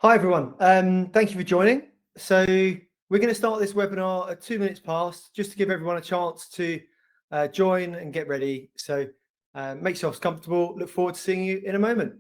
Hi everyone, thank you for joining. So we're going to start this webinar at 2 minutes past, just to give everyone a chance to join and get ready. So make yourselves comfortable. Look forward to seeing you in a moment.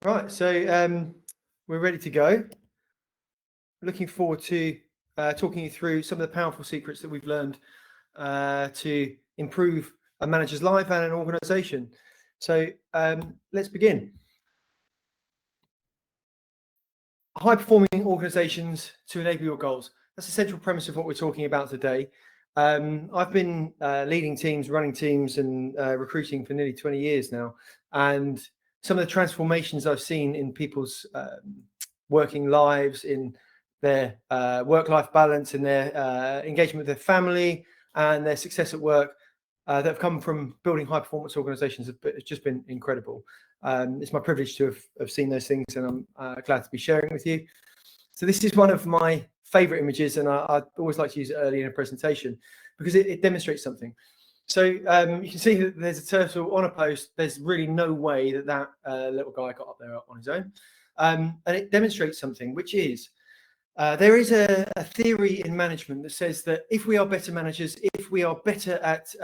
Right, so we're ready to go. Looking forward to talking you through some of the powerful secrets that we've learned to improve a manager's life and an organization. So let's begin. High-performing organizations to enable your goals. That's the central premise of what we're talking about today. I've been leading teams, running teams, and recruiting for nearly 20 years now. And some of the transformations I've seen in people's working lives, in their work-life balance, in their engagement with their family, and their success at work that have come from building high-performance organizations have just been incredible. It's my privilege to have seen those things, and I'm glad to be sharing with you. So this is one of my favorite images, and I always like to use it early in a presentation because it demonstrates something. So you can see that there's a turtle on a post. There's really no way that little guy got up there on his own. And it demonstrates something, which is there is a theory in management that says that if we are better managers, if we are better at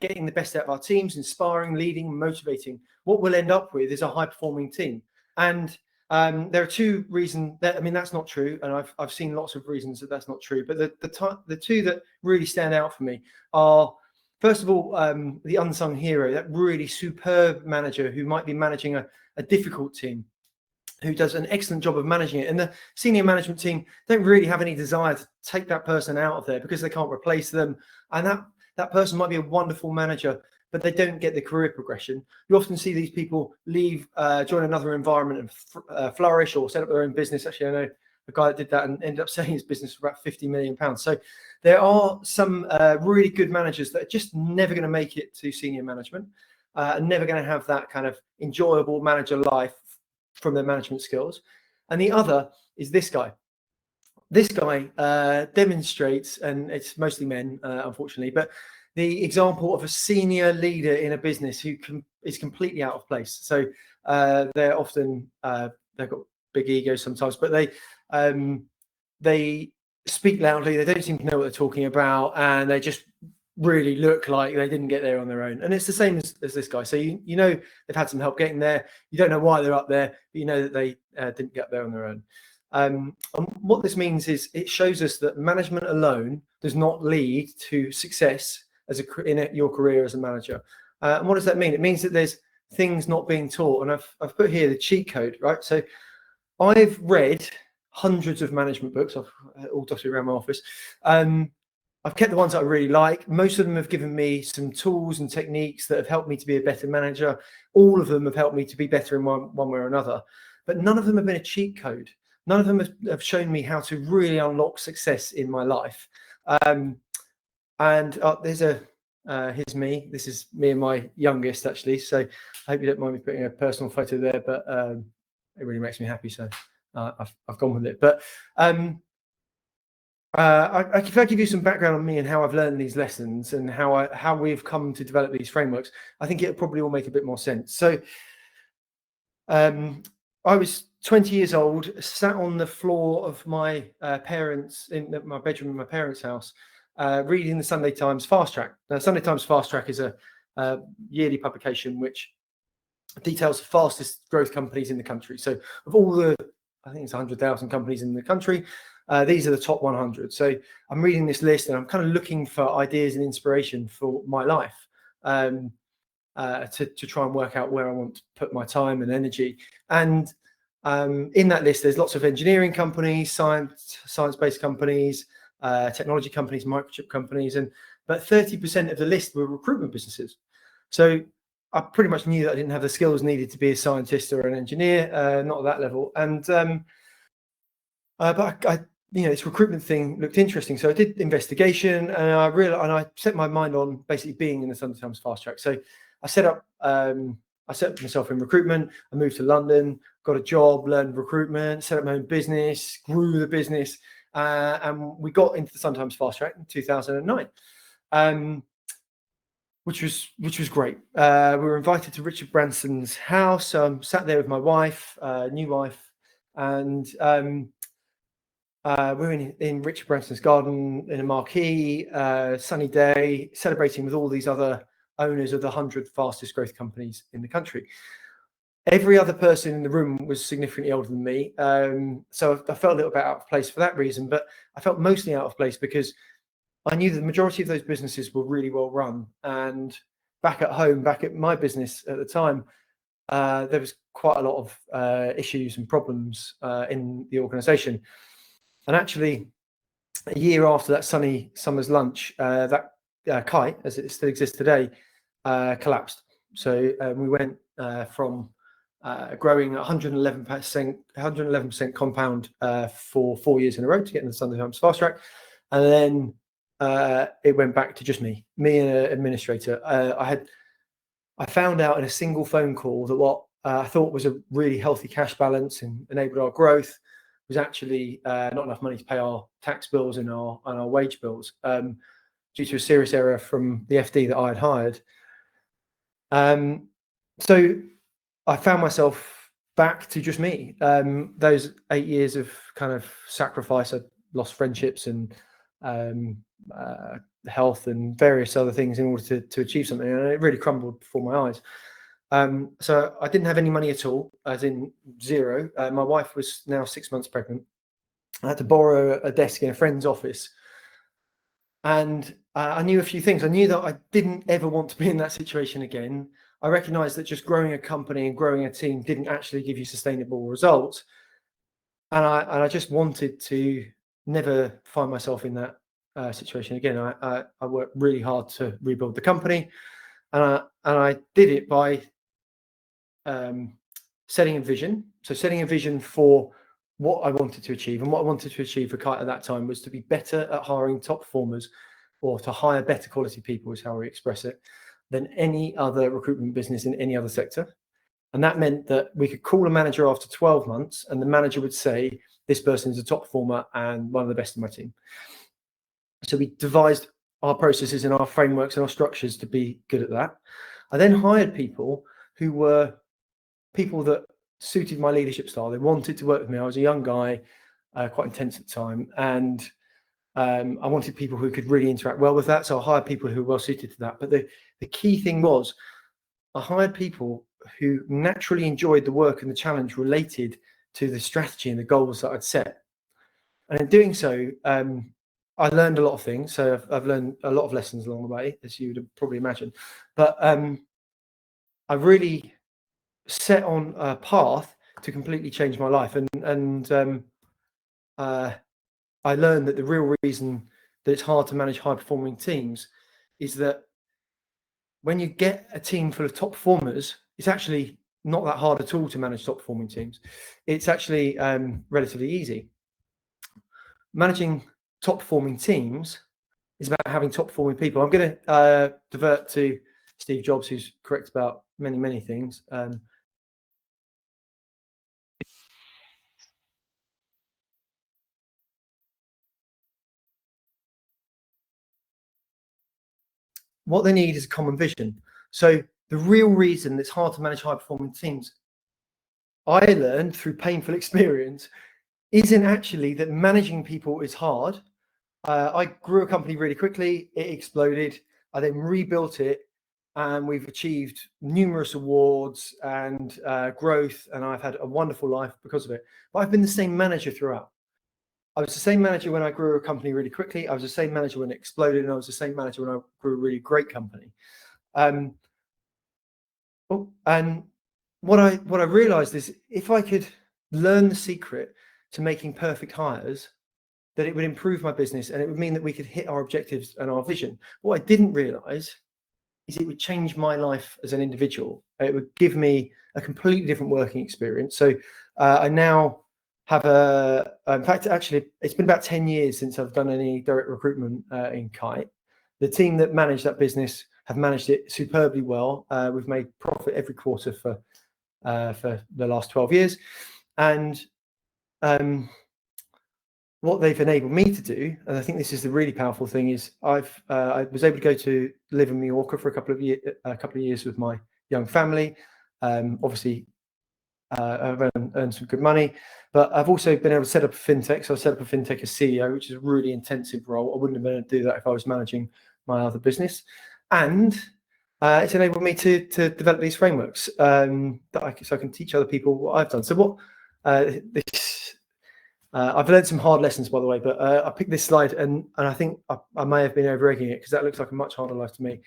getting the best out of our teams, inspiring, leading, motivating, what we'll end up with is a high-performing team. And there are two reasons that, I mean, that's not true, and I've seen lots of reasons that that's not true. But the two that really stand out for me are, first of all, the unsung hero, that really superb manager who might be managing a difficult team, who does an excellent job of managing it. And the senior management team don't really have any desire to take that person out of there because they can't replace them. And that person might be a wonderful manager, but they don't get the career progression. You often see these people leave, join another environment and flourish or set up their own business. Actually, I know a guy that did that and ended up selling his business for about £50 million. So there are some really good managers that are just never going to make it to senior management, and never going to have that kind of enjoyable manager life from their management skills. And the other is this guy. This guy demonstrates, and it's mostly men, unfortunately, but the example of a senior leader in a business who is completely out of place. So they're often they've got big egos sometimes, but they speak loudly. They don't seem to know what they're talking about, and they just really look like they didn't get there on their own. And it's the same as this guy. So you know they've had some help getting there. You don't know why they're up there, but you know that they didn't get there on their own. And what this means is it shows us that management alone does not lead to success in your career as a manager. And what does that mean? It means that there's things not being taught. And I've put here the cheat code, right? So I've read hundreds of management books. I've all dotted around my office. I've kept the ones that I really like. Most of them have given me some tools and techniques that have helped me to be a better manager. All of them have helped me to be better in one way or another. But none of them have been a cheat code. None of them have shown me how to really unlock success in my life. And there's here's me. This is me and my youngest, actually. So I hope you don't mind me putting a personal photo there, but it really makes me happy. So I've gone with it. But If I give you some background on me and how I've learned these lessons and how we've come to develop these frameworks, I think it'll probably all make a bit more sense. So I was 20 years old, sat on the floor of my parents in my bedroom in my parents' house, reading the Sunday Times Fast Track. Now, Sunday Times Fast Track is a yearly publication which details the fastest growth companies in the country. So of all the, I think it's 100,000 companies in the country, these are the top 100. So I'm reading this list and I'm kind of looking for ideas and inspiration for my life. To try and work out where I want to put my time and energy. And in that list, there's lots of engineering companies, science-based companies, technology companies, microchip companies, but 30% of the list were recruitment businesses. So I pretty much knew that I didn't have the skills needed to be a scientist or an engineer, not at that level. And but I this recruitment thing looked interesting, so I did investigation, and I set my mind on basically being in the Sunday Times Fast Track. So I set up myself in recruitment. I moved to London, got a job, learned recruitment, set up my own business, grew the business, and we got into the Sunday Times Fast Track in 2009, which was great. We were invited to Richard Branson's house. Sat there with my wife, new wife, and we're in Richard Branson's garden in a marquee, sunny day, celebrating with all these other owners of the 100 fastest growth companies in the country. Every other person in the room was significantly older than me. So I felt a little bit out of place for that reason, but I felt mostly out of place because I knew that the majority of those businesses were really well run. And back at home, back at my business at the time, there was quite a lot of issues and problems in the organization. And actually, a year after that sunny summer's lunch, that kite, as it still exists today, collapsed. So we went from growing 111% compound for 4 years in a row to get in the Sunday Times Fast Track, and then it went back to just me and an administrator. I found out in a single phone call that what I thought was a really healthy cash balance and enabled our growth was actually not enough money to pay our tax bills and our wage bills due to a serious error from the FD that I had hired. So I found myself back to just me. Those 8 years of kind of sacrifice, I lost friendships and health and various other things in order to achieve something, and it really crumbled before my eyes. So I didn't have any money at all, as in zero. My wife was now 6 months pregnant. I had to borrow a desk in a friend's office. And I knew a few things. I knew that I didn't ever want to be in that situation again. I recognized that just growing a company and growing a team didn't actually give you sustainable results. And I just wanted to never find myself in that situation again. I worked really hard to rebuild the company. And I did it by setting a vision. So setting a vision for what I wanted to achieve. And what I wanted to achieve for Kite at that time was to be better at hiring top performers, or to hire better quality people, is how we express it, than any other recruitment business in any other sector. And that meant that we could call a manager after 12 months and the manager would say, this person is a top performer and one of the best in my team. So we devised our processes and our frameworks and our structures to be good at that. I then hired people who were people that suited my leadership style. They wanted to work with me. I was a young guy, quite intense at the time, and I wanted people who could really interact well with that. So I hired people who were well suited to that. But the key thing was I hired people who naturally enjoyed the work and the challenge related to the strategy and the goals that I'd set. And in doing so, I learned a lot of things. So I've learned a lot of lessons along the way, as you would probably imagine. But I really set on a path to completely change my life. And I learned that the real reason that it's hard to manage high performing teams is that when you get a team full of top performers, it's actually not that hard at all to manage top performing teams. It's actually relatively easy. Managing top performing teams is about having top performing people. I'm going to divert to Steve Jobs, who's correct about many, many things. what they need is a common vision. So the real reason it's hard to manage high-performing teams, I learned through painful experience, isn't actually that managing people is hard. I grew a company really quickly. It exploded. I then rebuilt it, and we've achieved numerous awards and growth, and I've had a wonderful life because of it. But I've been the same manager throughout. I was the same manager when I grew a company really quickly. I was the same manager when it exploded, and I was the same manager when I grew a really great company. And what I realized is if I could learn the secret to making perfect hires, that it would improve my business and it would mean that we could hit our objectives and our vision. What I didn't realize is it would change my life as an individual. It would give me a completely different working experience. So I now have in fact, actually, it's been about 10 years since I've done any direct recruitment in Kite. The team that managed that business have managed it superbly well. We've made profit every quarter for the last 12 years. And what they've enabled me to do, and I think this is the really powerful thing, is I was able to go to live in Mallorca for a couple of years with my young family. Obviously, I've earned some good money, but I've also been able to set up a fintech. So I set up a fintech as CEO, which is a really intensive role. I wouldn't have been able to do that if I was managing my other business. And it's enabled me to develop these frameworks so I can teach other people what I've done. So what I've learned some hard lessons, by the way, but I picked this slide and I think I may have been over-egging it because that looks like a much harder life to me.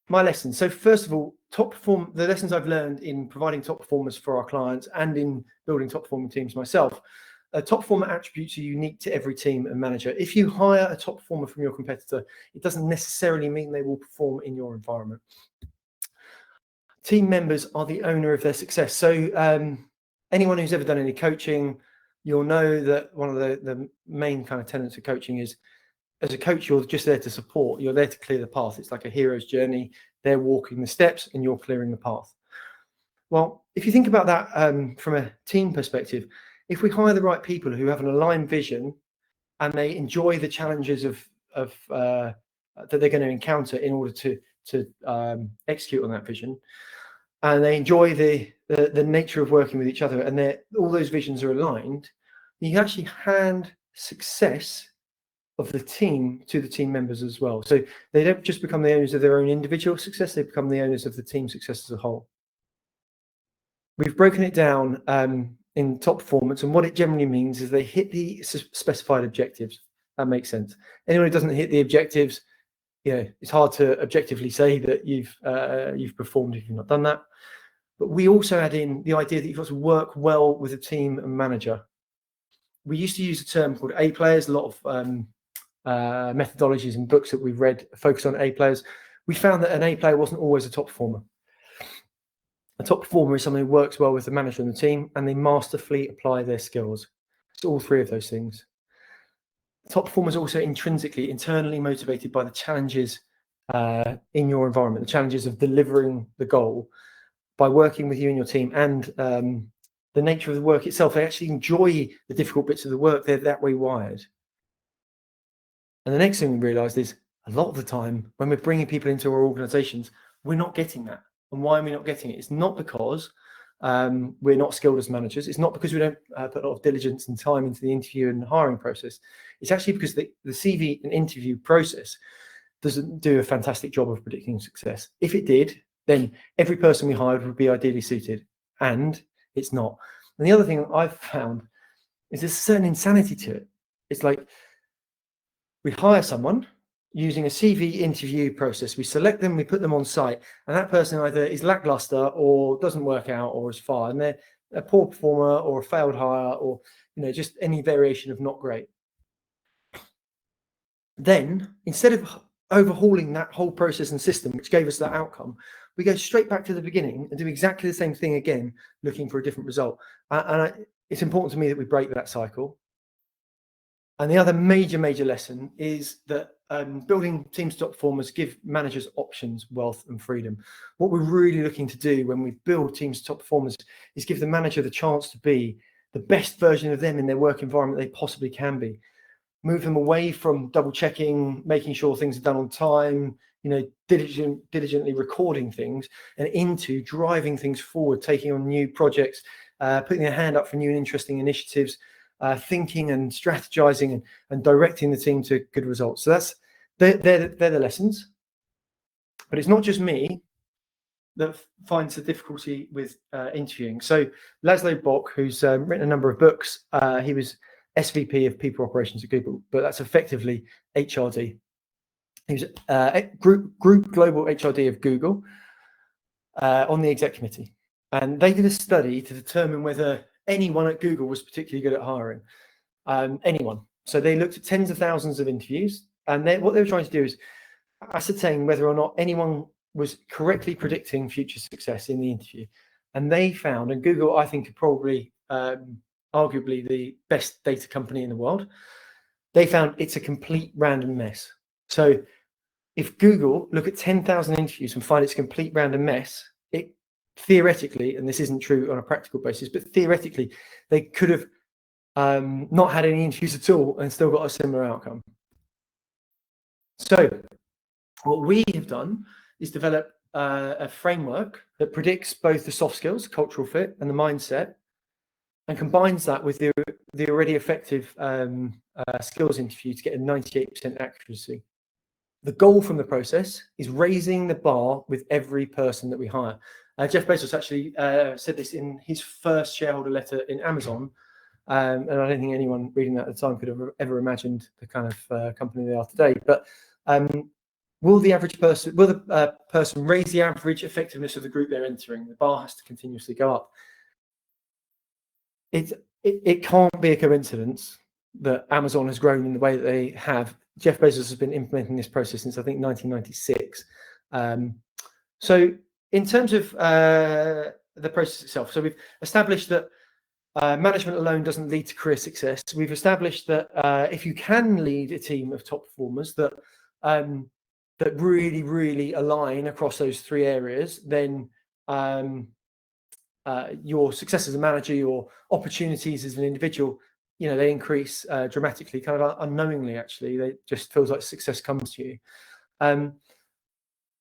My lessons. So first of all, the lessons I've learned in providing top performers for our clients and in building top performing teams myself. Top performer attributes are unique to every team and manager. If you hire a top performer from your competitor, it doesn't necessarily mean they will perform in your environment. Team members are the owner of their success. So anyone who's ever done any coaching, you'll know that one of the main kind of tenets of coaching is, as a coach, you're just there to support. You're there to clear the path. It's like a hero's journey. They're walking the steps and you're clearing the path. Well, if you think about that from a team perspective, if we hire the right people who have an aligned vision and they enjoy the challenges that they're going to encounter in order to execute on that vision, and they enjoy the nature of working with each other, and all those visions are aligned, you can actually hand success of the team to the team members as well. So they don't just become the owners of their own individual success, they become the owners of the team success as a whole. We've broken it down in top performance, and what it generally means is they hit the specified objectives. That makes sense. Anyone who doesn't hit the objectives, it's hard to objectively say that you've performed if you've not done that. But we also add in the idea that you've got to work well with a team and manager. We used to use a term called A players. A lot of methodologies and books that we've read focus on A players. We found that an A player wasn't always a top performer. A top performer is someone who works well with the manager and the team, and they masterfully apply their skills. It's all three of those things. Top performers are also internally motivated by the challenges in your environment, the challenges of delivering the goal by working with you and your team, and the nature of the work itself. They actually enjoy the difficult bits of the work. They're that way wired. And the next thing we realized is a lot of the time when we're bringing people into our organizations, we're not getting that. And why are we not getting it? It's not because we're not skilled as managers. It's not because we don't put a lot of diligence and time into the interview and hiring process. It's actually because the CV and interview process doesn't do a fantastic job of predicting success. If it did, then every person we hired would be ideally suited, and it's not. And the other thing I've found is there's a certain insanity to it. It's like we hire someone using a CV interview process. We select them, we put them on site, and that person either is lackluster or doesn't work out or is fired, and they're a poor performer or a failed hire or just any variation of not great. Then instead of overhauling that whole process and system which gave us that outcome, we go straight back to the beginning and do exactly the same thing again, looking for a different result. It's important to me that we break that cycle. And the other major lesson is that building teams top performers give managers options, wealth, and freedom. What we're really looking to do when we build teams top performers is give the manager the chance to be the best version of them in their work environment they possibly can be. move them away from double checking, making sure things are done on time, diligently recording things, and into driving things forward, taking on new projects, putting their hand up for new and interesting initiatives, thinking and strategizing and directing the team to good results. So they're the lessons. But it's not just me that finds the difficulty with interviewing. So Laszlo Bock, who's written a number of books, he was SVP of People Operations at Google, but that's effectively HRD. He was group global HRD of Google on the exec committee. And they did a study to determine whether anyone at Google was particularly good at hiring. Anyone. So they looked at tens of thousands of interviews, and what they were trying to do is ascertain whether or not anyone was correctly predicting future success in the interview. And they found, and Google, I think, are probably arguably the best data company in the world, they found it's a complete random mess. So if Google look at 10,000 interviews and find it's a complete random mess, it theoretically, and this isn't true on a practical basis, but theoretically, they could have not had any interviews at all and still got a similar outcome. So what we have done is develop a framework that predicts both the soft skills, cultural fit, and the mindset, and combines that with the already effective skills interview to get a 98% accuracy. The goal from the process is raising the bar with every person that we hire. Jeff Bezos actually said this in his first shareholder letter in Amazon, and I don't think anyone reading that at the time could have ever imagined the kind of company they are today. But will the person raise the average effectiveness of the group they're entering? The bar has to continuously go up. It can't be a coincidence that Amazon has grown in the way that they have. Jeff Bezos has been implementing this process since, I think, 1996. So in terms of the process itself, so we've established that management alone doesn't lead to career success. We've established that if you can lead a team of top performers that really, really align across those three areas, then your success as a manager, your opportunities as an individual, they increase dramatically, kind of unknowingly, actually. It just feels like success comes to you.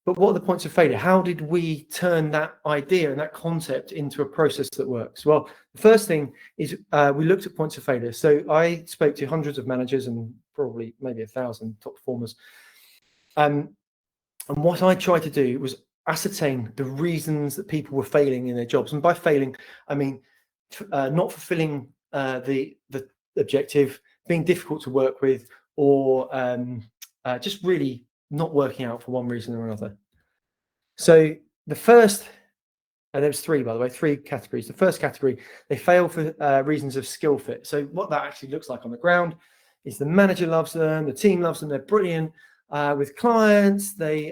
But what are the points of failure? How did we turn that idea and that concept into a process that works? Well, the first thing is we looked at points of failure. So I spoke to hundreds of managers and probably maybe 1,000 top performers. And what I tried to do was ascertain the reasons that people were failing in their jobs. And by failing, I mean not fulfilling the objective, being difficult to work with, or just really not working out for one reason or another. So the first, and there's three, by the way, three categories. The first category, they fail for reasons of skill fit. So what that actually looks like on the ground is the manager loves them, the team loves them, they're brilliant with clients, they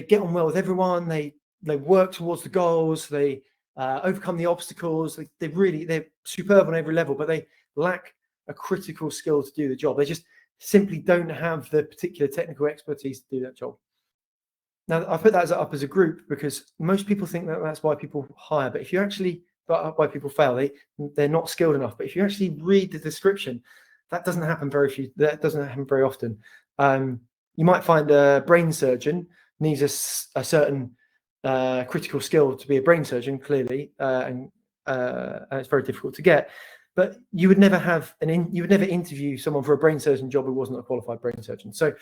get on well with everyone, they work towards the goals, they overcome the obstacles, they're superb on every level, but they lack a critical skill to do the job. They just simply don't have the particular technical expertise to do that job. Now, I put that up as a group because most people think that that's why people hire, but if you actually, why people fail, they're not skilled enough. But if you actually read the description, that doesn't happen very often. You might find a brain surgeon needs a certain critical skill to be a brain surgeon, clearly, and it's very difficult to get. But you would never interview someone for a brain surgeon job who wasn't a qualified brain surgeon. So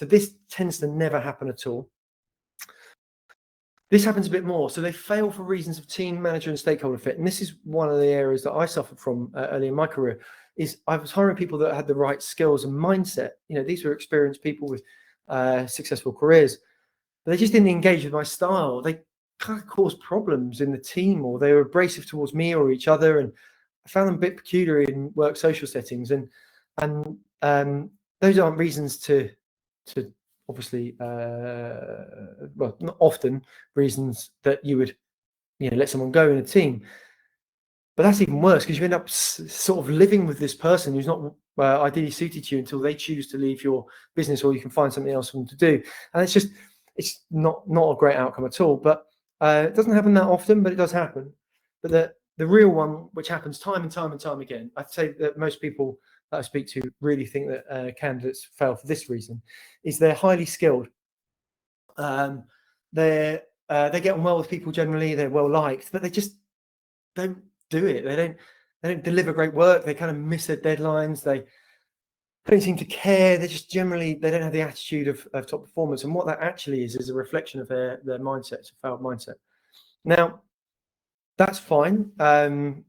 this tends to never happen at all. This happens a bit more. So they fail for reasons of team, manager, and stakeholder fit. And this is one of the areas that I suffered from early in my career. Is I was hiring people that had the right skills and mindset. These were experienced people with successful careers, but they just didn't engage with my style. They kind of caused problems in the team, or they were abrasive towards me or each other, and I found them a bit peculiar in work social settings, and those aren't reasons to obviously, well, not often reasons that you would, let someone go in a team. But that's even worse because you end up sort of living with this person who's not ideally suited to you until they choose to leave your business, or you can find something else for them to do. And it's not a great outcome at all. But it doesn't happen that often, but it does happen. But the real one, which happens time and time and time again, I'd say that most people that I speak to really think that candidates fail for this reason, is they're highly skilled. They get on well with people generally, they're well liked, but they just don't do it. They don't deliver great work. They kind of miss their deadlines. They don't seem to care. They just generally, they don't have the attitude of top performers. And what that actually is a reflection of their mindset. It's a failed mindset. Now, that's fine.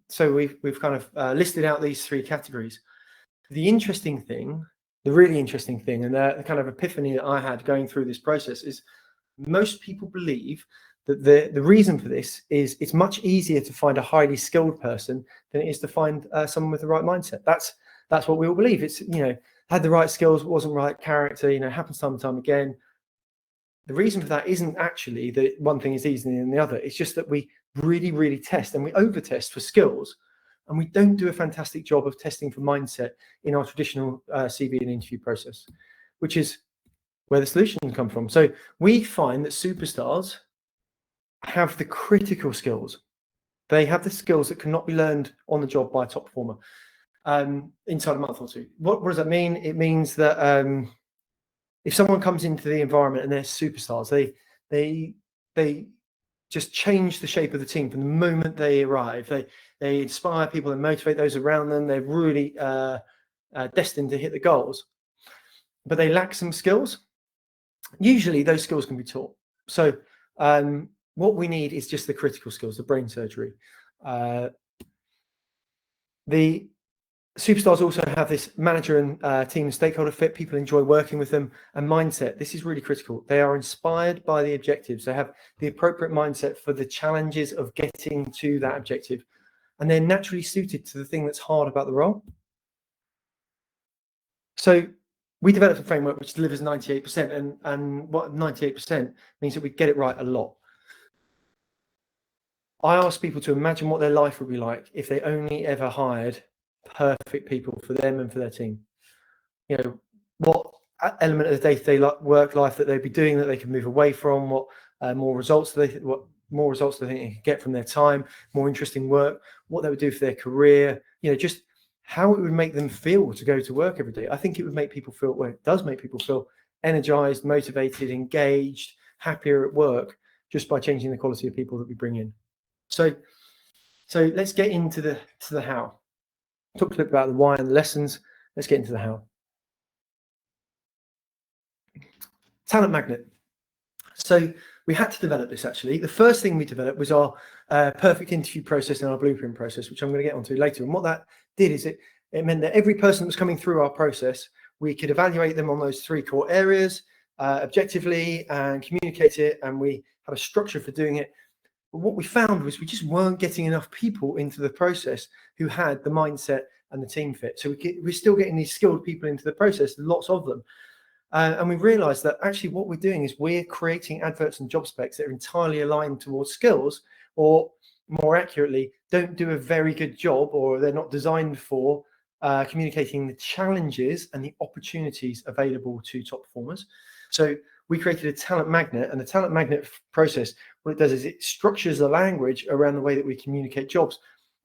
So we've kind of listed out these three categories. The interesting thing, the really interesting thing, and the kind of epiphany that I had going through this process is most people believe that the reason for this is it's much easier to find a highly skilled person than it is to find someone with the right mindset. That's what we all believe. It's, had the right skills, wasn't right character, happens time and time again. The reason for that isn't actually that one thing is easier than the other. It's just that we really, really test and we over test for skills, and we don't do a fantastic job of testing for mindset in our traditional CV and interview process, which is where the solutions come from. So we find that superstars have the critical skills. They have the skills that cannot be learned on the job by a top performer inside a month or two. What does that mean? It means that if someone comes into the environment and they're superstars, they just change the shape of the team from the moment they arrive. They inspire people and motivate those around them. They're really destined to hit the goals, but they lack some skills. Usually those skills can be taught. So what we need is just the critical skills, the brain surgery. The superstars also have this manager and team and stakeholder fit. People enjoy working with them, and mindset. This is really critical. They are inspired by the objectives. They have the appropriate mindset for the challenges of getting to that objective, and they're naturally suited to the thing that's hard about the role. So we developed a framework which delivers 98%, and what 98% means that we get it right a lot. I ask people to imagine what their life would be like if they only ever hired perfect people for them and for their team. What element of the day-to-day work life that they'd be doing that they can move away from, what more results do they think they can get from their time, more interesting work, what they would do for their career, just how it would make them feel to go to work every day. I think it would make people feel, well, it does make people feel energized, motivated, engaged, happier at work, just by changing the quality of people that we bring in. So let's get into the how. Talked a bit about the why and the lessons. Let's get into the how. Talent magnet. So we had to develop this, actually. The first thing we developed was our perfect interview process and our blueprint process, which I'm going to get onto later. And what that did is it meant that every person that was coming through our process, we could evaluate them on those three core areas objectively and communicate it. And we had a structure for doing it. But what we found was we just weren't getting enough people into the process who had the mindset and the team fit. So we're still getting these skilled people into the process, lots of them. And we realized that actually what we're doing is we're creating adverts and job specs that are entirely aligned towards skills, or more accurately, don't do a very good job, or they're not designed for communicating the challenges and the opportunities available to top performers. So we created a talent magnet, and the talent magnet process, what it does is it structures the language around the way that we communicate jobs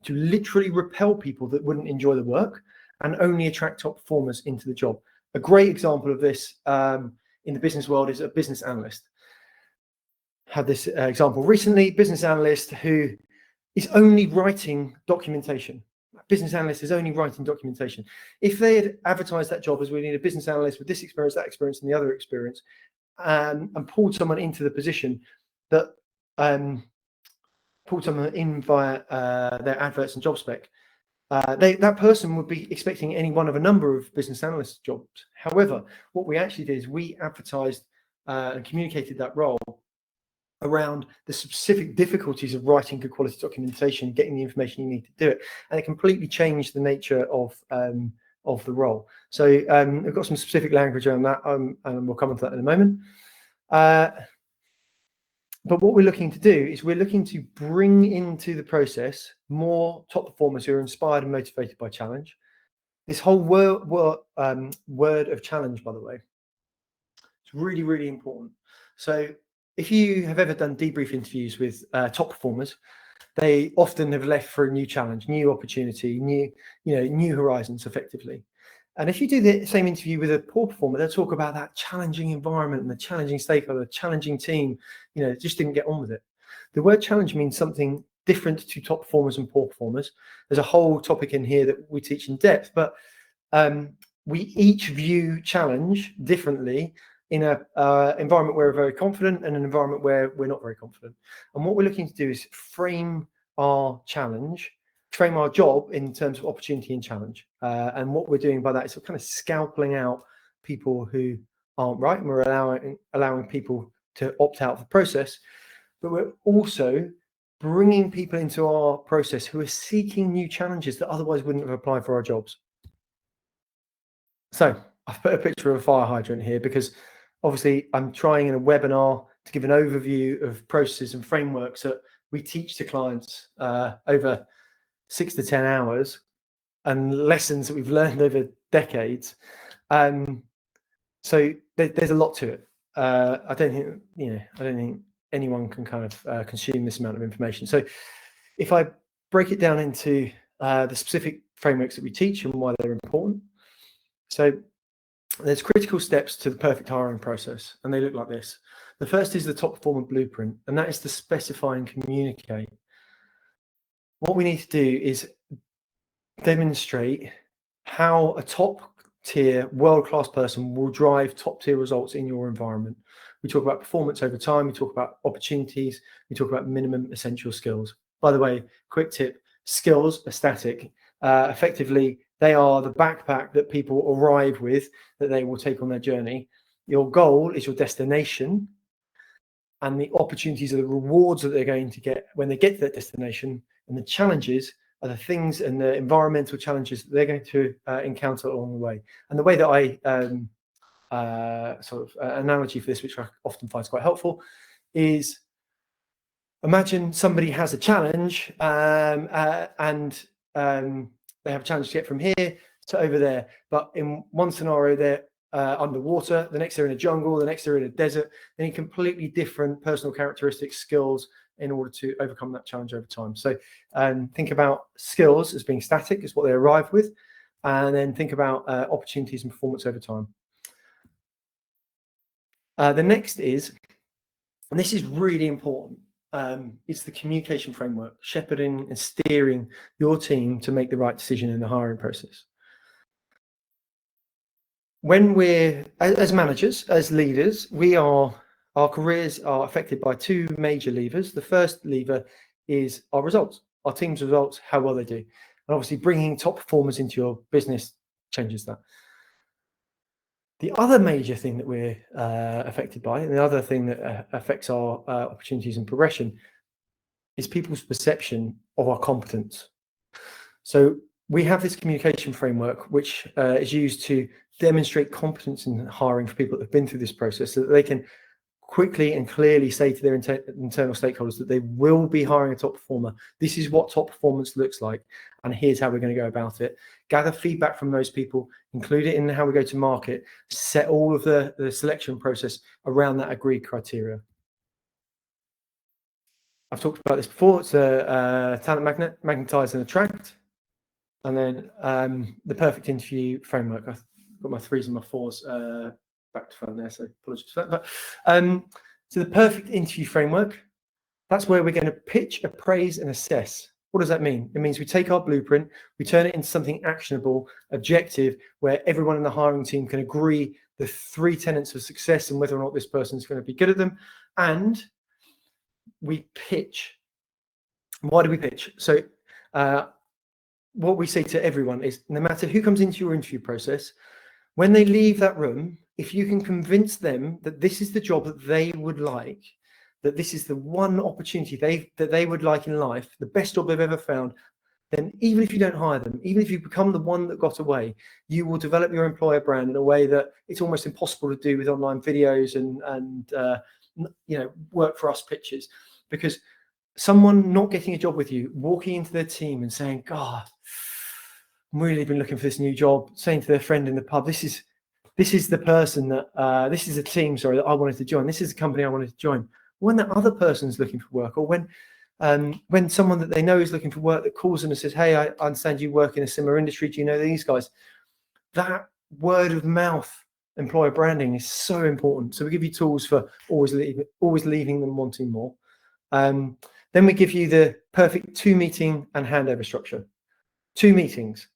to literally repel people that wouldn't enjoy the work and only attract top performers into the job. A great example of this in the business world is a business analyst. Had this example recently, business analyst who is only writing documentation. Business analyst is only writing documentation. If they had advertised that job as we need a business analyst with this experience, that experience, and the other experience, and pulled someone into the position that pulled someone in via their adverts and job spec, that person would be expecting any one of a number of business analyst jobs. However, what we actually did is we advertised and communicated that role around the specific difficulties of writing good quality documentation, getting the information you need to do it, and it completely changed the nature of the role. So we've got some specific language around that, and we'll come on to that in a moment. But what we're looking to do is we're looking to bring into the process more top performers who are inspired and motivated by challenge. This whole word of challenge, by the way, it's really, really important. So if you have ever done debrief interviews with top performers, they often have left for a new challenge, new opportunity, new horizons, effectively. And if you do the same interview with a poor performer, they'll talk about that challenging environment and the challenging stakeholder, the challenging team, just didn't get on with it. The word challenge means something different to top performers and poor performers. There's a whole topic in here that we teach in depth, but we each view challenge differently in an environment where we're very confident and an environment where we're not very confident. And what we're looking to do is frame our job in terms of opportunity and challenge. And what we're doing by that is we're kind of scalping out people who aren't right, and we're allowing people to opt out of the process. But we're also bringing people into our process who are seeking new challenges that otherwise wouldn't have applied for our jobs. So I've put a picture of a fire hydrant here because obviously I'm trying in a webinar to give an overview of processes and frameworks that we teach to clients over 6 to 10 hours and lessons that we've learned over decades. So there's a lot to it. I don't think anyone can kind of consume this amount of information. So if I break it down into the specific frameworks that we teach and why they're important. So there's critical steps to the perfect hiring process, and they look like this. The first is the top performer blueprint, and that is to specify and communicate. What we need to do is demonstrate how a top tier world-class person will drive top tier results in your environment. We talk about performance over time, we talk about opportunities, we talk about minimum essential skills. By the way, quick tip, skills are static. Effectively, they are the backpack that people arrive with that they will take on their journey. Your goal is your destination, and the opportunities are the rewards that they're going to get when they get to that destination, and the challenges are the things and the environmental challenges that they're going to encounter along the way. And the way that I analogy for this, which I often find quite helpful, is imagine somebody has a challenge and they have a challenge to get from here to over there. But in one scenario, they're underwater, the next they're in a jungle, the next they're in a desert. They need completely different personal characteristics, skills in order to overcome that challenge over time. So think about skills as being static, is what they arrive with, and then think about opportunities and performance over time. The next is, and this is really important, it's the communication framework, shepherding and steering your team to make the right decision in the hiring process. When we're, as managers, as leaders, our careers are affected by two major levers. The first lever is our results, our team's results, how well they do. And obviously bringing top performers into your business changes that. The other major thing that we're affected by, and the other thing that affects our opportunities and progression, is people's perception of our competence. So we have this communication framework, which is used to demonstrate competence in hiring for people that have been through this process, so that they can quickly and clearly say to their internal stakeholders that they will be hiring a top performer. This is what top performance looks like, and here's how we're going to go about it. Gather feedback from those people, include it in how we go to market, set all of the selection process around that agreed criteria. I've talked about this before. It's a talent magnet, magnetize and attract. And then the perfect interview framework. I've got my 3s and my 4s back to front there, so apologies for that. But so the perfect interview framework, that's where we're going to pitch, appraise, and assess. What does that mean? It means we take our blueprint, we turn it into something actionable, objective, where everyone in the hiring team can agree the 3 tenets of success and whether or not this person is going to be good at them. And we pitch. Why do we pitch? So what we say to everyone is, no matter who comes into your interview process, when they leave that room, if you can convince them that this is the job that they would like, that this is the one opportunity that they would like in life, the best job they've ever found, then even if you don't hire them, even if you become the one that got away, you will develop your employer brand in a way that it's almost impossible to do with online videos and work for us pitches. Because someone not getting a job with you, walking into their team and saying, God, I'm really been looking for this new job, saying to their friend in the pub, this is the person that, this is a team, sorry, that I wanted to join. This is a company I wanted to join. When that other person's looking for work, or when someone that they know is looking for work that calls them and says, hey, I understand you work in a similar industry. Do you know these guys? that word of mouth employer branding is so important. So we give you tools for always leaving them wanting more. Then we give you the perfect 2-meeting and handover structure. 2 meetings.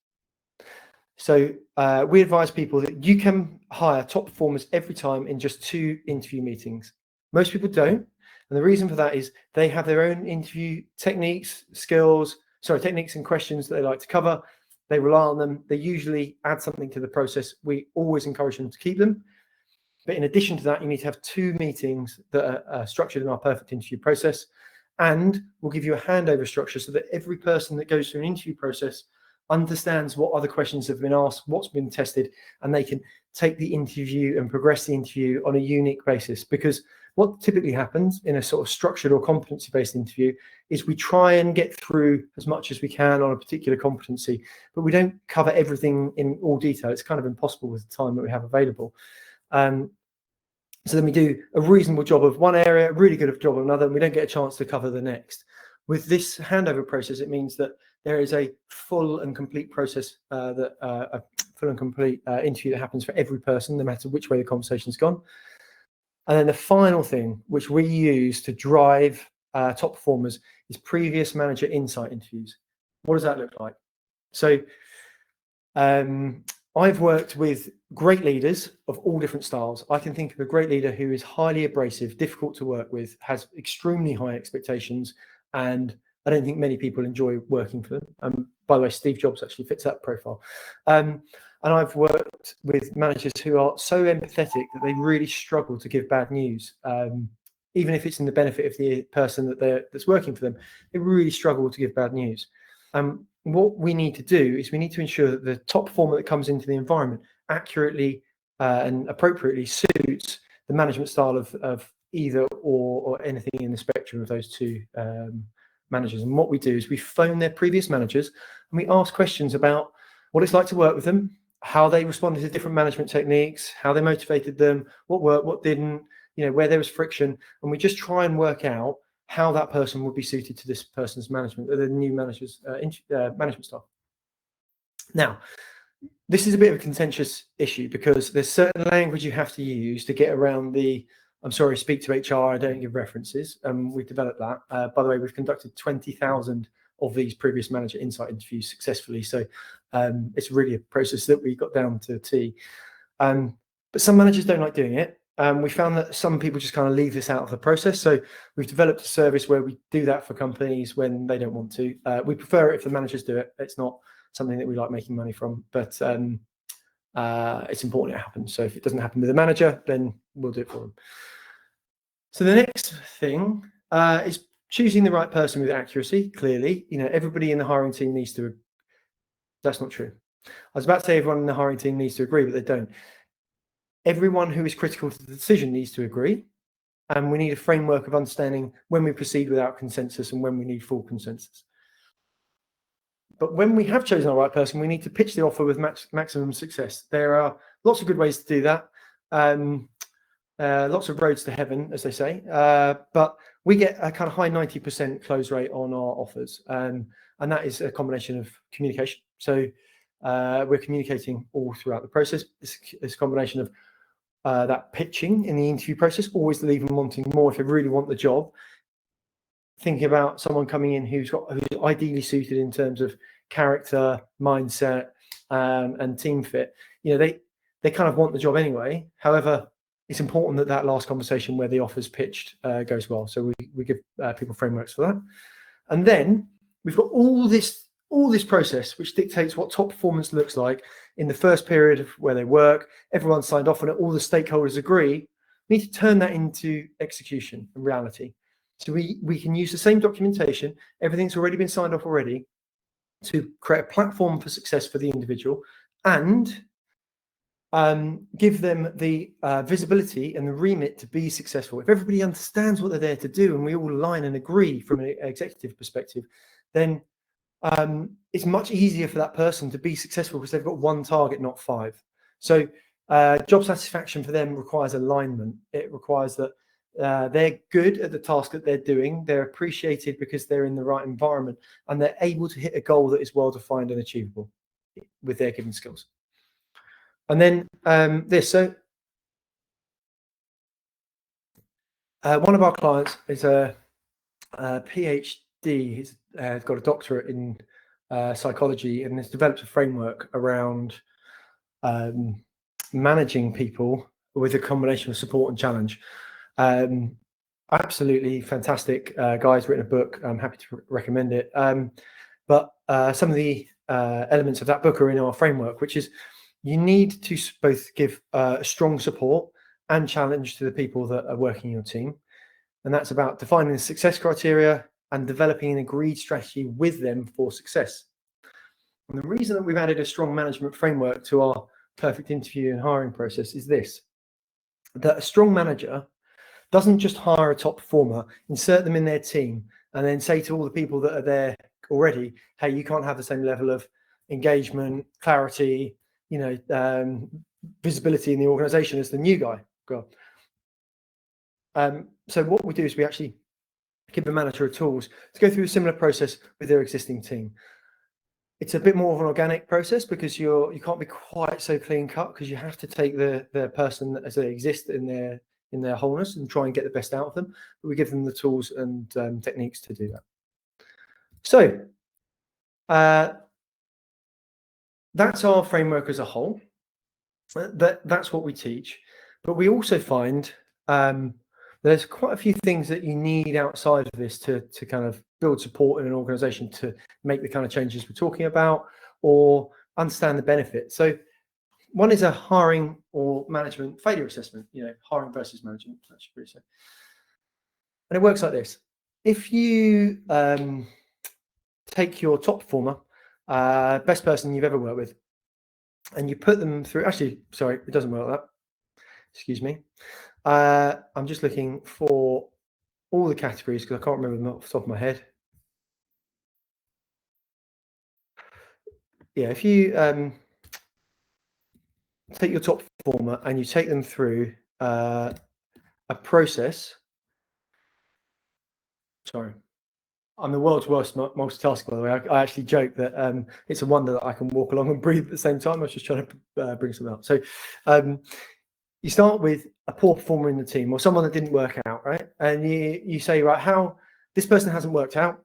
So we advise people that you can hire top performers every time in just 2 interview meetings. Most people don't. And the reason for that is they have their own interview techniques and questions that they like to cover. They rely on them. They usually add something to the process. We always encourage them to keep them. But in addition to that, you need to have 2 meetings that are structured in our perfect interview process. And we'll give you a handover structure so that every person that goes through an interview process understands what other questions have been asked, what's been tested, and they can take the interview and progress the interview on a unique basis. Because what typically happens in a sort of structured or competency-based interview is we try and get through as much as we can on a particular competency, but we don't cover everything in all detail. It's kind of impossible with the time that we have available. So then we do a reasonable job of one area, a really good job of another, and we don't get a chance to cover the next. With this handover process, it means that there is a full and complete process, a full and complete interview that happens for every person, no matter which way the conversation's gone. And then the final thing, which we use to drive top performers, is previous manager insight interviews. What does that look like? So I've worked with great leaders of all different styles. I can think of a great leader who is highly abrasive, difficult to work with, has extremely high expectations, and I don't think many people enjoy working for them. By the way, Steve Jobs actually fits that profile. And I've worked with managers who are so empathetic that they really struggle to give bad news. Even if it's in the benefit of the person that's working for them, they really struggle to give bad news. What we need to do is we need to ensure that the top performer that comes into the environment accurately and appropriately suits the management style of either or anything in the spectrum of those 2 managers. And what we do is we phone their previous managers and we ask questions about what it's like to work with them, how they responded to different management techniques, how they motivated them, what worked, what didn't, where there was friction. And we just try and work out how that person would be suited to this person's management, the new manager's management style. Now, this is a bit of a contentious issue because there's certain language you have to use to get around the, I'm sorry, speak to HR, I don't give references. We've developed that. By the way, we've conducted 20,000 of these previous manager insight interviews successfully. So it's really a process that we got down to a T. But some managers don't like doing it. We found that some people just kind of leave this out of the process. So we've developed a service where we do that for companies when they don't want to. We prefer it if the managers do it. It's not something that we like making money from, but it's important it happens. So if it doesn't happen with the manager, then we'll do it for them. So the next thing is choosing the right person with accuracy. Clearly, everybody in the hiring team needs to. That's not true. I was about to say everyone in the hiring team needs to agree, but they don't. Everyone who is critical to the decision needs to agree, and we need a framework of understanding when we proceed without consensus and when we need full consensus. But when we have chosen the right person, we need to pitch the offer with maximum success. There are lots of good ways to do that. Lots of roads to heaven, as they say. But we get a kind of high 90% close rate on our offers. And that is a combination of communication. So we're communicating all throughout the process. It's a combination of that pitching in the interview process, always leaving them wanting more if they really want the job. Thinking about someone coming in who's ideally suited in terms of character, mindset, and team fit. They kind of want the job anyway. However, it's important that last conversation where the offer's pitched goes well. So we give people frameworks for that. And then we've got all this process which dictates what top performance looks like in the first period of where they work. Everyone's signed off on it. All the stakeholders agree. We need to turn that into execution and reality. So we can use the same documentation. Everything's already been signed off already to create a platform for success for the individual and give them the visibility and the remit to be successful. If everybody understands what they're there to do and we all align and agree from an executive perspective, then it's much easier for that person to be successful because they've got one target, not 5. So job satisfaction for them requires alignment. It requires that they're good at the task that they're doing. They're appreciated because they're in the right environment and they're able to hit a goal that is well defined and achievable with their given skills. And then this. So one of our clients is a PhD. He's got a doctorate in psychology and has developed a framework around managing people with a combination of support and challenge. Absolutely fantastic guy's written a book. I'm happy to recommend it. But some of the elements of that book are in our framework, which is you need to both give strong support and challenge to the people that are working in your team. And that's about defining the success criteria and developing an agreed strategy with them for success. And the reason that we've added a strong management framework to our perfect interview and hiring process is this: that a strong manager doesn't just hire a top performer, insert them in their team, and then say to all the people that are there already, hey, you can't have the same level of engagement, clarity, visibility in the organization as the new guy. So what we do is we actually give the manager tools to go through a similar process with their existing team. It's a bit more of an organic process because you can't be quite so clean cut, because you have to take the person as they exist in their wholeness and try and get the best out of them. But we give them the tools and techniques to do that. So that's our framework as a whole. That's what we teach. But we also find there's quite a few things that you need outside of this to kind of build support in an organization to make the kind of changes we're talking about or understand the benefit. So one is a hiring or management failure assessment, hiring versus management, that should be so. And it works like this. If you take your top performer, best person you've ever worked with, and you put them through, actually, sorry, it doesn't work like that. Excuse me. I'm just looking for all the categories because I can't remember them off the top of my head. Yeah, if you take your top performer and you take them through a process. Sorry, I'm the world's worst multitasker, by the way. I actually joke that it's a wonder that I can walk along and breathe at the same time. I was just trying to bring something up. So you start with a poor performer in the team or someone that didn't work out, right? And you say, right, how this person hasn't worked out.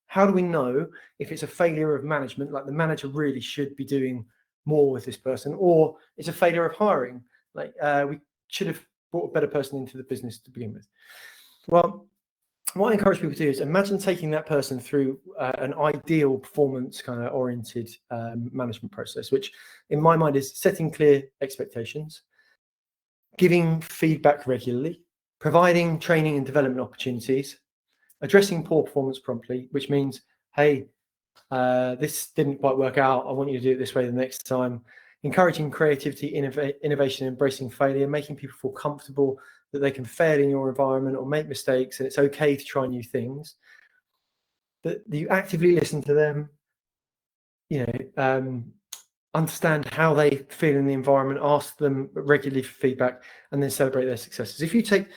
How do we know if it's a failure of management, like the manager really should be doing more with this person, or it's a failure of hiring, like we should have brought a better person into the business to begin with? Well, what I encourage people to do is imagine taking that person through an ideal performance kind of oriented management process, which in my mind is setting clear expectations, giving feedback regularly, providing training and development opportunities, addressing poor performance promptly, which means, hey, this didn't quite work out. I want you to do it this way the next time. Encouraging creativity, innovation, embracing failure, making people feel comfortable that they can fail in your environment or make mistakes, and it's okay to try new things. That you actively listen to them, understand how they feel in the environment, ask them regularly for feedback, and then celebrate their successes. If you take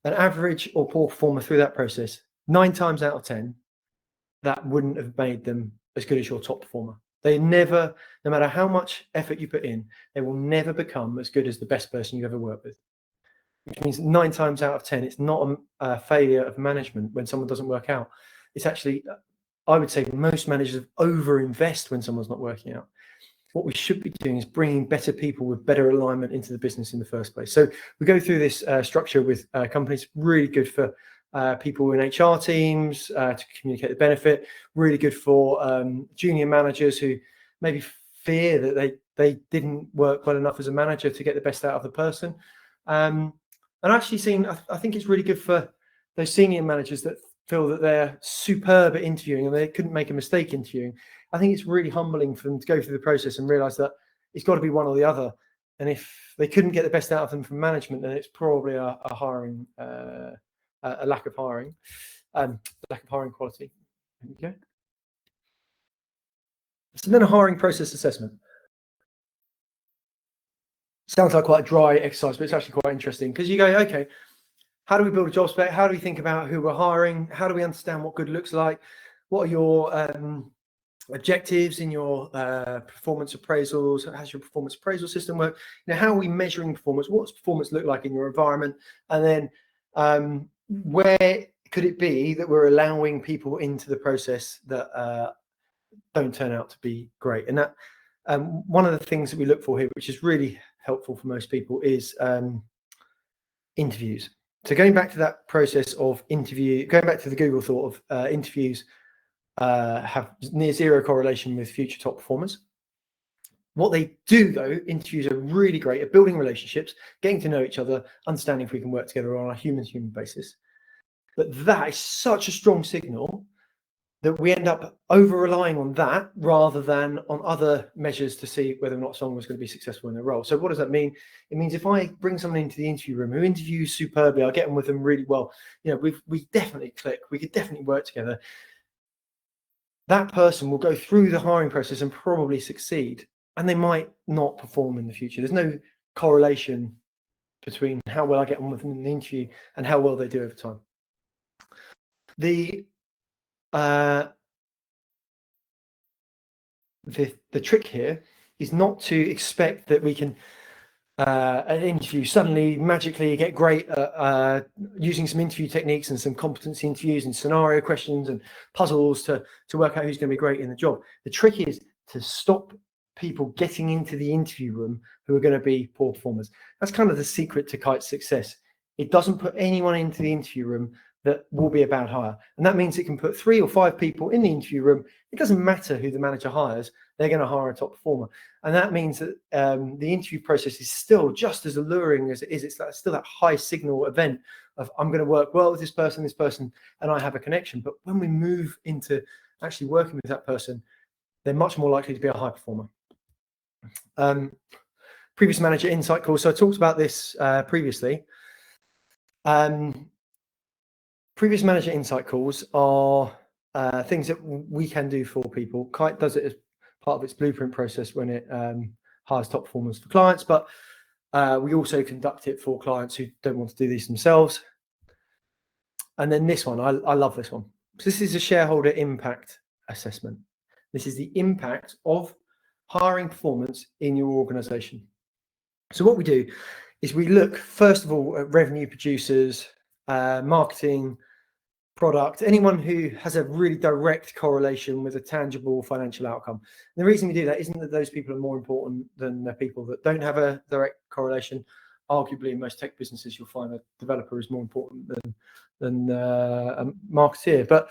an average or poor performer through that process, 9 times out of 10, that wouldn't have made them as good as your top performer. They never, no matter how much effort you put in, they will never become as good as the best person you've ever worked with. Which means 9 times out of 10, it's not a failure of management when someone doesn't work out. It's actually, I would say most managers overinvest when someone's not working out. What we should be doing is bringing better people with better alignment into the business in the first place. So we go through this structure with companies, really good for people in HR teams to communicate the benefit, really good for junior managers who maybe fear that they didn't work well enough as a manager to get the best out of the person. And actually I think it's really good for those senior managers that feel that they're superb at interviewing and they couldn't make a mistake interviewing. I think it's really humbling for them to go through the process and realize that it's got to be one or the other. And if they couldn't get the best out of them from management, then it's probably a hiring, a lack of hiring, lack of hiring quality. There we go. So then a hiring process assessment. Sounds like quite a dry exercise, but it's actually quite interesting because you go, okay, how do we build a job spec? How do we think about who we're hiring? How do we understand what good looks like? What are your objectives in your performance appraisals? How does your performance appraisal system work? How are we measuring performance? What does performance look like in your environment? And then where could it be that we're allowing people into the process that don't turn out to be great? And that one of the things that we look for here, which is really helpful for most people, is interviews. So going back to that process of going back to the Google thought of interviews have near zero correlation with future top performers. What they do, though, interviews are really great at building relationships, getting to know each other, understanding if we can work together on a human-to-human basis. But that is such a strong signal that we end up over-relying on that rather than on other measures to see whether or not someone was going to be successful in their role. So what does that mean? It means if I bring someone into the interview room who interviews superbly, I get on with them really well, we definitely click, we could definitely work together. That person will go through the hiring process and probably succeed, and they might not perform in the future. There's no correlation between how well I get on with them in the interview and how well they do over time. The trick here is not to expect that we can an interview suddenly magically get great using some interview techniques and some competency interviews and scenario questions and puzzles to work out who's going to be great in the job. The trick is to stop people getting into the interview room who are going to be poor performers. That's kind of the secret to Kite's success. It doesn't put anyone into the interview room that will be a bad hire. And that means it can put 3 or 5 people in the interview room. It doesn't matter who the manager hires, they're going to hire a top performer. And that means that the interview process is still just as alluring as it is. It's still that high signal event of I'm going to work well with this person, and I have a connection. But when we move into actually working with that person, they're much more likely to be a high performer. Previous manager insight calls. So I talked about this previously. Previous manager insight calls are things that we can do for people. Kite does it as part of its blueprint process when it hires top performers for clients, but we also conduct it for clients who don't want to do these themselves. And then this one, I love this one. So this is a shareholder impact assessment. This is the impact of hiring performance in your organization. So what we do is we look, first of all, at revenue producers, marketing, product, anyone who has a really direct correlation with a tangible financial outcome. And the reason we do that isn't that those people are more important than the people that don't have a direct correlation. Arguably, in most tech businesses, you'll find a developer is more important than a marketeer. But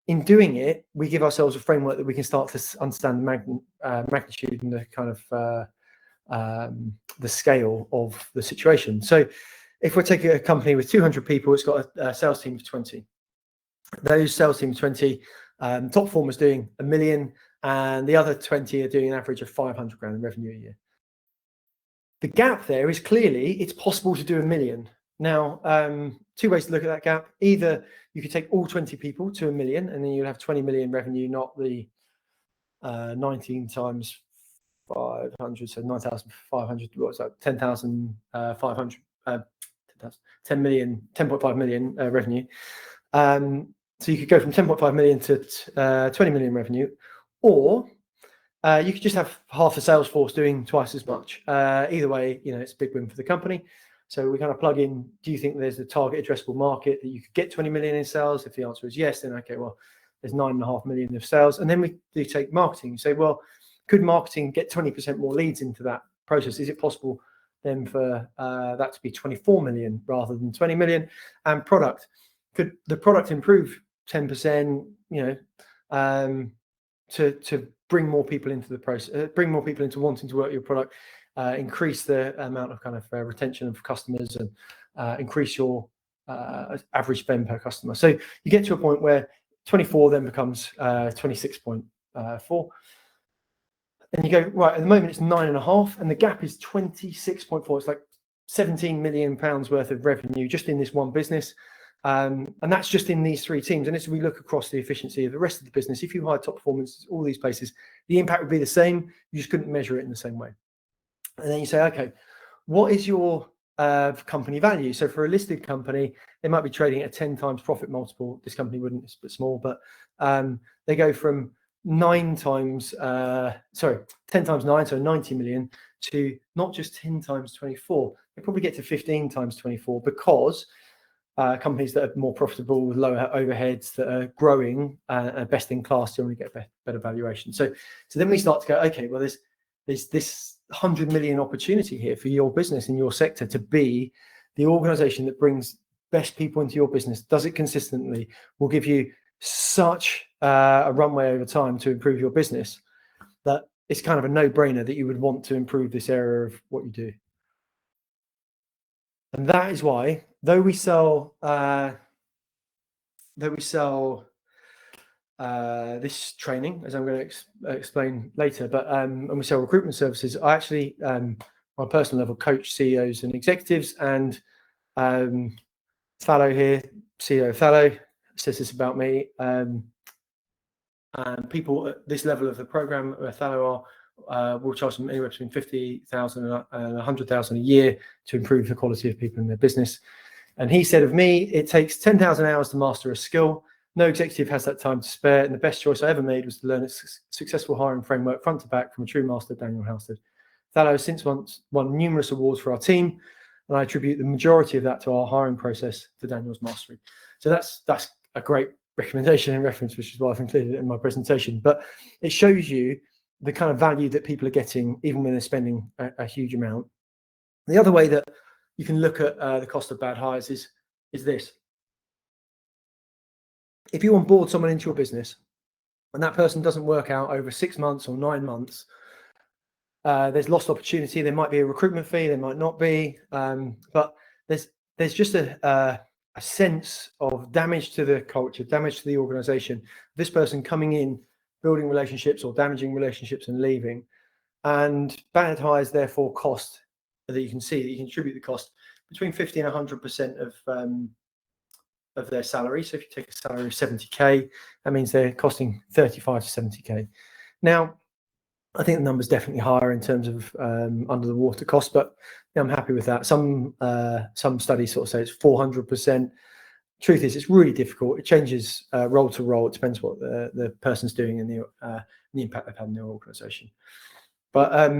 in doing it, we give ourselves a framework that we can start to understand the magnitude and the kind of the scale of the situation. So if we're taking a company with 200 people, it's got a sales team of 20. Those sales team of 20, top performers doing $1 million, and the other 20 are doing an average of 500 grand in revenue a year. The gap there is clearly it's possible to do $1 million. Now, 2 ways to look at that gap. Either you could take all 20 people to $1 million, and then you'll have 20 million revenue, not the 19 times 500, so 9,500. What's that? 10,500. 10.5 million revenue. So you could go from 10.5 million to 20 million revenue, or you could just have half the sales force doing twice as much. Either way, it's a big win for the company. So we kind of plug in, do you think there's a target addressable market that you could get 20 million in sales? If the answer is yes, then okay, well, there's 9.5 million of sales. And then we do take marketing. You say, well, could marketing get 20% more leads into that process? Is it possible then for that to be 24 million rather than 20 million? And product, could the product improve 10%, to bring more people into the process, bring more people into wanting to work your product, increase the amount of kind of retention of customers, and increase your average spend per customer. So you get to a point where 24 then becomes 26.4. And you go, right, at the moment it's 9.5, and the gap is 26.4. It's like 17 million pounds worth of revenue just in this one business. And that's just in these 3 teams. And as we look across the efficiency of the rest of the business, if you hire top performance, all these places, the impact would be the same. You just couldn't measure it in the same way. And then you say, okay, what is your company value? So for a listed company, they might be trading at a 10 times profit multiple. This company wouldn't, it's a bit small, but they go from 10 times 9, so 90 million, to not just 10 times 24. They probably get to 15 times 24, because companies that are more profitable with lower overheads, that are growing, best in class, generally get better valuation. So then we start to go, okay, well, there's this 100 million opportunity here for your business in your sector to be the organization that brings best people into your business, does it consistently, will give you such a runway over time to improve your business, that it's kind of a no-brainer that you would want to improve this area of what you do. And that is why, though we sell this training, as I'm going to explain later, but and we sell recruitment services, I actually, on a personal level, coach CEOs and executives. And Thallo here, CEO of Thallo, says this about me. And people at this level of the program where Thallo are, will charge them anywhere between 50,000 and 100,000 a year to improve the quality of people in their business. And he said of me, it takes 10,000 hours to master a skill. No executive has that time to spare. And the best choice I ever made was to learn a successful hiring framework front to back from a true master, Daniel Halstead. Thallo has since won numerous awards for our team, and I attribute the majority of that to our hiring process, to Daniel's mastery. So that's a great recommendation and reference, which is why I've included it in my presentation. But it shows you the kind of value that people are getting, even when they're spending a huge amount. The other way that you can look at the cost of bad hires is this. If you onboard someone into your business and that person doesn't work out over 6 months or 9 months, there's lost opportunity. There might be a recruitment fee, there might not be, but there's just a sense of damage to the culture, damage to the organization. This person coming in, building relationships or damaging relationships and leaving. And bad hires therefore cost, that you can see that you can attribute the cost between 50 and 100% of their salary. So if you take a salary of 70k, that means they're costing 35 to 70k. Now, I think the number's definitely higher in terms of under the water cost, but I'm happy with that. Some studies sort of say it's 400%. Truth is, it's really difficult. It changes role to role. It depends what the person's doing and the impact they've had in their organization. But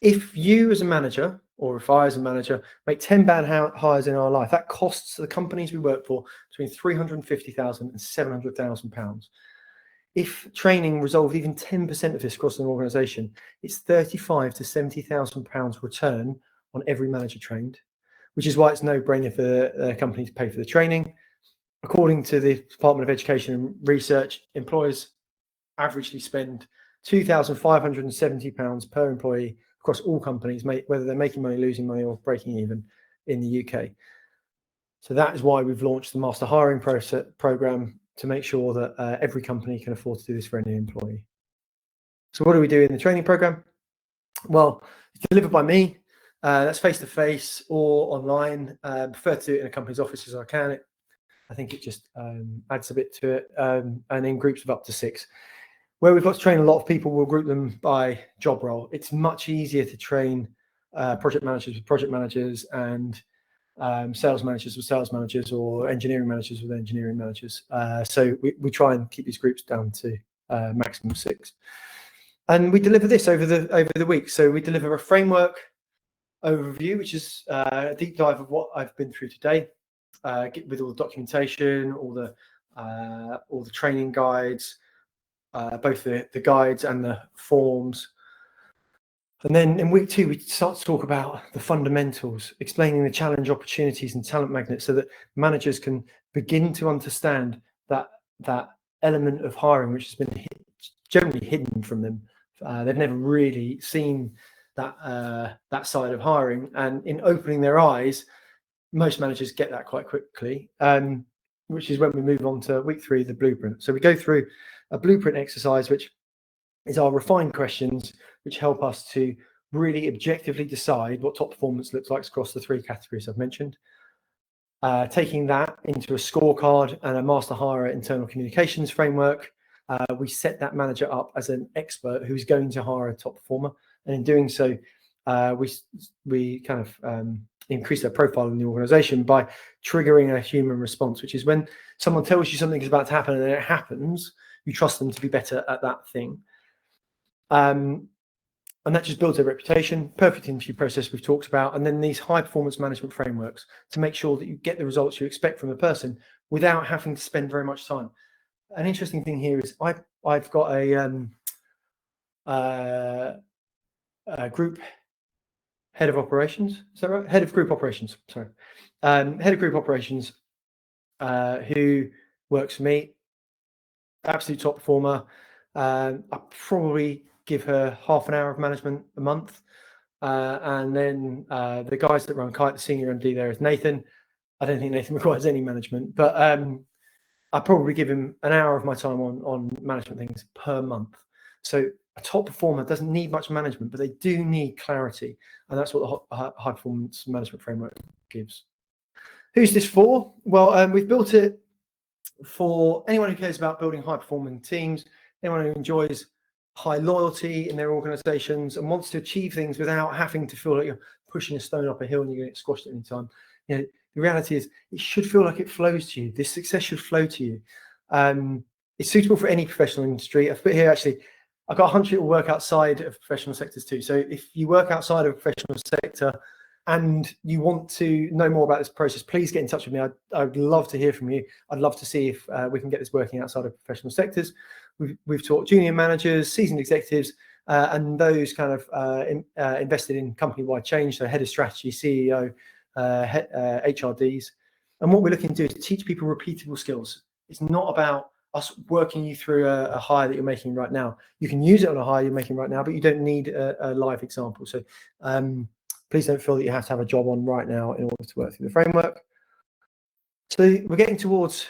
if you as a manager, or if I as a manager make 10 bad hires in our life, that costs the companies we work for between 350,000 and 700,000 pounds. If training resolved even 10% of this across an organization, it's 35 to 70,000 pounds return on every manager trained, which is why it's no brainer for the company to pay for the training. According to the Department of Education and Research, employers averagely spend £2,570 per employee across all companies, whether they're making money, losing money, or breaking even in the UK. So that is why we've launched the Master Hiring Program, to make sure that every company can afford to do this for any employee. So what do we do in the training program? Well, it's delivered by me. That's face-to-face or online. Prefer to do it in a company's office as I can. I think it just adds a bit to it, and in groups of up to 6. Where we've got to train a lot of people, we'll group them by job role. It's much easier to train project managers with project managers, and sales managers with sales managers, or engineering managers with engineering managers. So we try and keep these groups down to maximum 6. And we deliver this over the week. So we deliver a framework overview, which is a deep dive of what I've been through today, with all the documentation, all the training guides, both the guides and the forms. And then in week 2, we start to talk about the fundamentals, explaining the challenge, opportunities, and talent magnets, so that managers can begin to understand that element of hiring, which has been generally hidden from them. They've never really seen that side of hiring, and in opening their eyes, most managers get that quite quickly, which is when we move on to week 3, the blueprint. So we go through a blueprint exercise, which is our refined questions, which help us to really objectively decide what top performance looks like across the 3 categories I've mentioned. Taking that into a scorecard and a master hirer internal communications framework, we set that manager up as an expert who's going to hire a top performer. And in doing so, we kind of increase their profile in the organization by triggering a human response, which is when someone tells you something is about to happen and then it happens, you trust them to be better at that thing. And that just builds their reputation. Perfect interview process we've talked about, and then these high performance management frameworks to make sure that you get the results you expect from a person without having to spend very much time. An interesting thing here is I've got a group head of operations. Is that right? Head of group operations. Sorry, head of group operations who works for me. Absolute top performer. I probably give her half an hour of management a month. And then the guys that run Kite, the senior MD there is Nathan. I don't think Nathan requires any management, but I probably give him an hour of my time on management things per month. So a top performer doesn't need much management, but they do need clarity. And that's what the high performance management framework gives. Who's this for? Well, we've built it for anyone who cares about building high performing teams, anyone who enjoys high loyalty in their organizations and wants to achieve things without having to feel like you're pushing a stone up a hill and you're going to get squashed at any time. You know, the reality is it should feel like it flows to you. This success should flow to you. It's suitable for any professional industry. I've put here, actually, I've got a hunch it will work outside of professional sectors too. So if you work outside of a professional sector and you want to know more about this process, please get in touch with me. I'd love to hear from you. I'd love to see if we can get this working outside of professional sectors. We've taught junior managers, seasoned executives, and those kind of invested in company-wide change, so head of strategy, CEO, HRDs. And what we're looking to do is teach people repeatable skills. It's not about us working you through a hire that you're making right now. You can use it on a hire you're making right now, but you don't need a live example. So please don't feel that you have to have a job on right now in order to work through the framework. So we're getting towards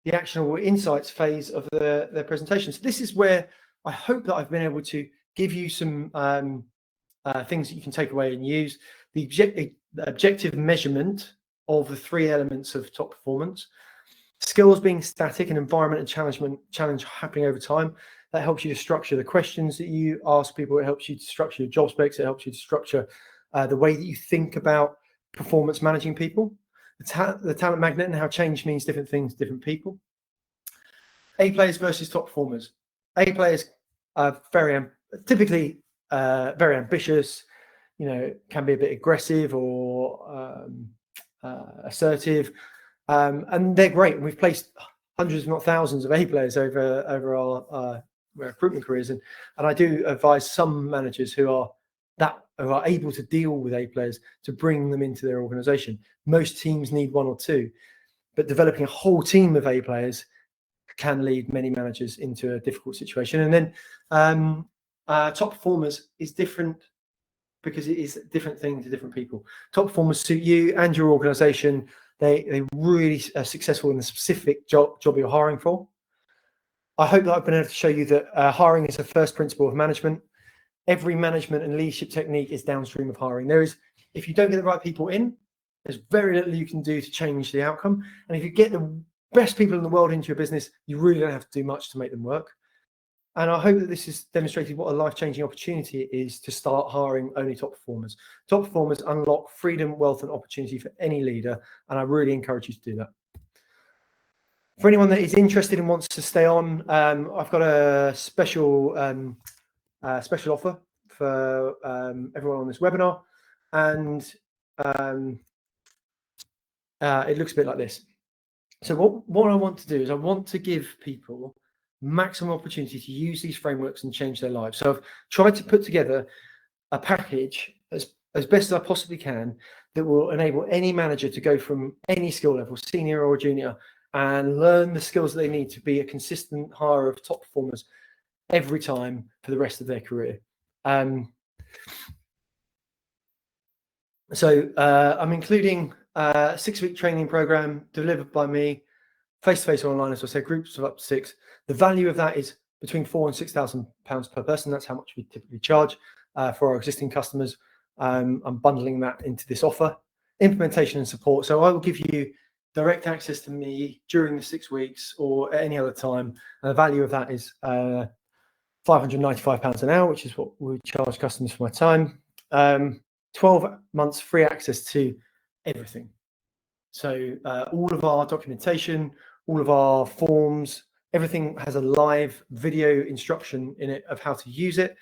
the actionable insights phase of the presentation. So this is where I hope that I've been able to give you some things that you can take away and use. The objective measurement of the three elements of top performance. Skills being static and environment and challenge happening over time. That helps you to structure the questions that you ask people. It helps you to structure your job specs. It helps you to structure the way that you think about performance managing people. The talent magnet and how change means different things to different people. A players versus top performers. A players are typically very ambitious, you know, can be a bit aggressive or assertive, and they're great. We've placed hundreds, if not thousands, of A players over our recruitment careers, and I do advise some managers who are able to deal with A players to bring them into their organization. Most teams need one or two, but developing a whole team of A players can lead many managers into a difficult situation. And then top performers is different because it is a different thing to different people. Top performers suit you and your organization. They really are successful in the specific job you're hiring for. I hope that I've been able to show you that hiring is the first principle of management. Every management and leadership technique is downstream of hiring. If you don't get the right people in, there's very little you can do to change the outcome. And if you get the best people in the world into your business, you really don't have to do much to make them work. And I hope that this has demonstrated what a life-changing opportunity it is to start hiring only top performers. Top performers unlock freedom, wealth, and opportunity for any leader. And I really encourage you to do that. For anyone that is interested and wants to stay on, I've got a special offer for everyone on this webinar. And it looks a bit like this. So what I want to do is I want to give people maximum opportunity to use these frameworks and change their lives. So I've tried to put together a package as best as I possibly can that will enable any manager to go from any skill level, senior or junior, and learn the skills that they need to be a consistent hire of top performers every time for the rest of their career. So I'm including a 6-week training program delivered by me, face-to-face or online, as I said, groups of up to 6. The value of that is between £4,000 and £6,000 per person. That's how much we typically charge for our existing customers. I'm bundling that into this offer. Implementation and support. So I will give you direct access to me during the 6 weeks or at any other time. And the value of that is £595 an hour, which is what we charge customers for my time. 12 months free access to everything. So all of our documentation, all of our forms, Everything has a live video instruction in it of how to use it.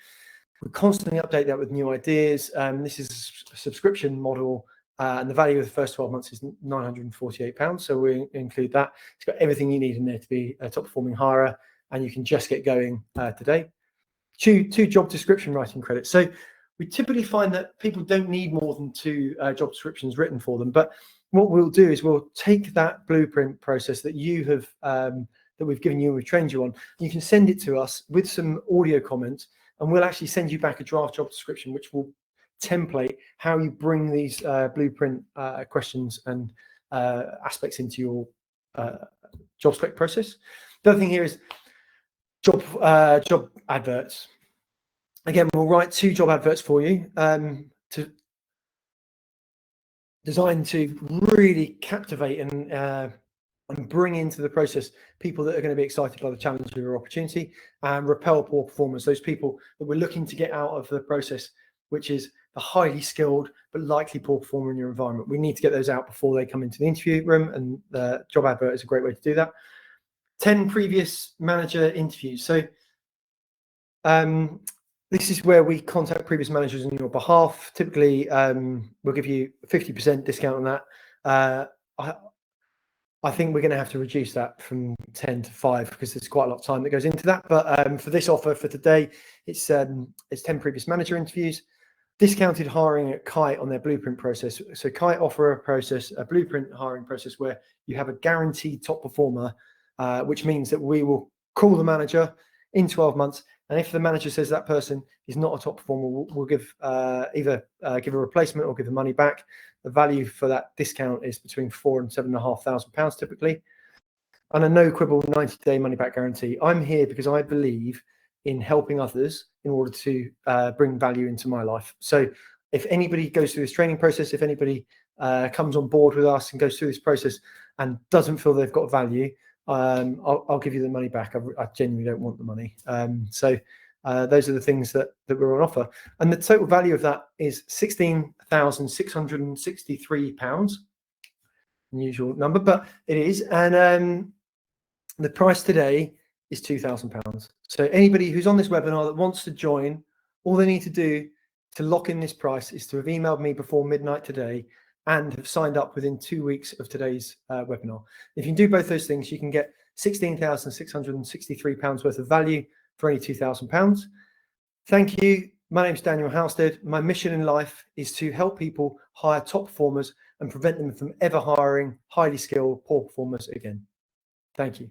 We constantly update that with new ideas. This is a subscription model, and the value of the first 12 months is £948. So we include that. It's got everything you need in there to be a top performing hirer, and you can just get going today. Two job description writing credits. So we typically find that people don't need more than 2 job descriptions written for them. But what we'll do is we'll take that blueprint process that you have that we've given you and we've trained you on. You can send it to us with some audio comments, and we'll actually send you back a draft job description, which will template how you bring these blueprint questions and aspects into your job spec process. The other thing here is job adverts. Again, we'll write 2 job adverts for you designed to really captivate and bring into the process people that are going to be excited by the challenge of your opportunity, and repel poor performers, those people that we're looking to get out of the process, which is the highly skilled but likely poor performer in your environment. We need to get those out before they come into the interview room, and the job advert is a great way to do that. 10 previous manager interviews. So this is where we contact previous managers on your behalf. Typically, we'll give you a 50% discount on that. I think we're going to have to reduce that from 10 to 5 because there's quite a lot of time that goes into that. But for this offer for today, it's 10 previous manager interviews, discounted hiring at Kite on their blueprint process. So Kite offer a blueprint hiring process where you have a guaranteed top performer, which means that we will call the manager in 12 months. And if the manager says that person is not a top performer, we'll give either give a replacement or give the money back. The value for that discount is between £4,000 and £7,500 typically, and a no quibble 90-day money back guarantee. I'm here because I believe in helping others in order to bring value into my life. So if anybody goes through this training process, if anybody comes on board with us and goes through this process and doesn't feel they've got value, I'll give you the money back. I genuinely don't want the money. Those are the things that we're on offer. And the total value of that is £16,663. Unusual number, but it is. And the price today is £2,000. So anybody who's on this webinar that wants to join, all they need to do to lock in this price is to have emailed me before midnight today and have signed up within 2 weeks of today's webinar. If you can do both those things, you can get £16,663 worth of value for only £2,000. Thank you. My name is Daniel Halstead. My mission in life is to help people hire top performers and prevent them from ever hiring highly skilled poor performers again. Thank you.